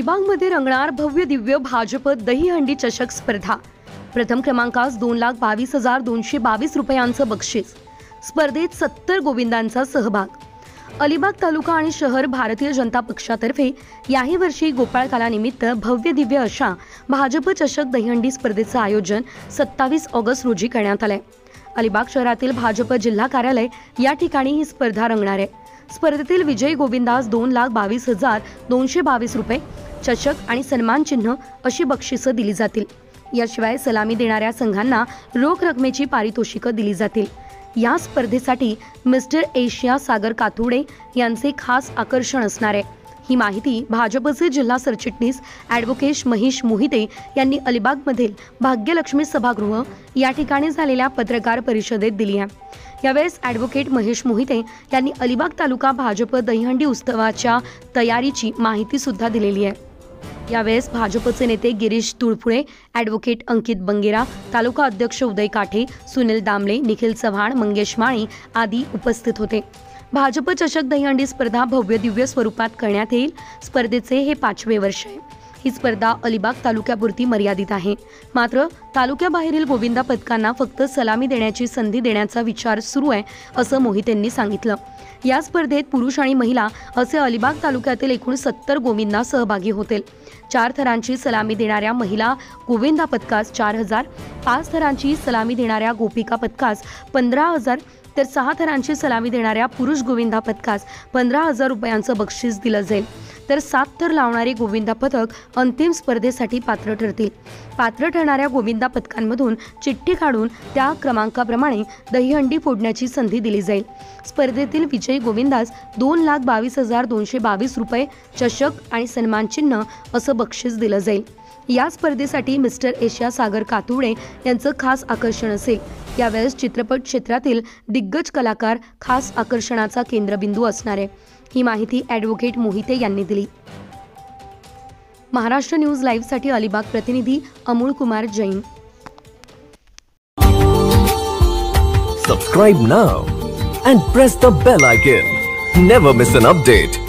अलिबागमध्ये रंगणार भव्य दिव्य भाजप दहीहंडी चषक स्पर्धा। प्रथम क्रमांकास 2,22,222 रुपयांचं बक्षीस। स्पर्धेत 70 गोविंदांचा सहभाग। अलिबाग तालुका आणि शहर भारतीय जनता पक्षातर्फे याही वर्षी गोपाळकालानिमित्त भव्य दिव्य अशा भाजप चषक दहीहंडी स्पर्धेचं आयोजन 27 ऑगस्ट रोजी करण्यात आलंय। अलिबाग शहरातील भाजप जिल्हा कार्यालय या ठिकाणी ही स्पर्धा रंगणार आहे। स्पर्धेतील विजयी गोविंदास 2,22,222 रुपये, चषक आणि सन्मान चिन्ह अशी बक्षिसं दिली जातील। याशिवाय सलामी देणाऱ्या संघांना रोख रकमेची पारितोषिकं दिली जातील। या स्पर्धेसाठी मिस्टर एशिया सागर कातुडे यांचे खास आकर्षण असणार आहे। ही माहिती भाजपचे जिल्हा सरचिटणीस ॲडव्होकेट महेश मोहिते यांनी अलिबागमधील भाग्यलक्ष्मी सभागृह या ठिकाणी झालेल्या पत्रकार परिषदेत दिली आहे। यावेळेस ॲडव्होकेट महेश मोहिते यांनी अलिबाग तालुका भाजप दहीहंडी उत्सवाच्या तयारीची माहिती सुद्धा दिलेली आहे। यावेळेस भाजपचे नेते गिरीश तुळफुळे, ॲडव्होकेट अंकित बंगेरा, तालुका अध्यक्ष उदय काठे, सुनील दामले, निखिल चव्हाण, मंगेश माळी आदी उपस्थित होते। भाजप चषक दहीहंडी स्पर्धा भव्य दिव्य स्वरूपात करण्यात येईल। स्पर्धेचे हे 5वे वर्ष आहे। ही स्पर्धा अलिबाग तालुक्यापुरती मर्यादित आहे। मात्र तालुक्याबाहेरील गोविंदा पथकांना फक्त सलामी देण्याची संधी देण्याचा विचार सुरू आहे असं मोहितेंनी सांगितलं। या स्पर्धेत पुरुष आणि महिला असे अलिबाग तालुक्यातील एकूण 70 गोविंदा सहभागी होतील। 4 थरांची सलामी देणाऱ्या महिला गोविंदा पथकास 4,000, 5 थरांची सलामी देणाऱ्या गोपिका पथकास 15,000 तर 6 थरांची सलामी देणाऱ्या पुरुष गोविंदा पथकास 15,000 रुपयांचं बक्षीस दिलं जाईल। तर 7 थर लावणारे गोविंदा पथक अंतिम स्पर्धेसाठी पात्र ठरतील। पात्र ठरणाऱ्या गोविंदा पथकांमधून चिठ्ठी काढून त्या क्रमांकाप्रमाणे दहीहंडी फोडण्याची संधी दिली जाईल। स्पर्धेतील विजयी गोविंदास 2,22,222 रुपये, चषक आणि सन्मान चिन्ह असं बक्षीस दिलं जाईल। या स्पर्धेसाठी मिस्टर एशिया सागर कातुडे यांचं खास आकर्षण असेल। यावेळेस चित्रपट क्षेत्रातील दिग्गज कलाकार खास आकर्षणाचा केंद्रबिंदू असणार आहे। ही माहिती ॲडव्होकेट मोहिते यांनी दिली। महाराष्ट्र न्यूज लाईव्ह साठी अलिबाग प्रतिनिधी Amol Kumar Jain. Subscribe now and press the bell icon. Never miss an update.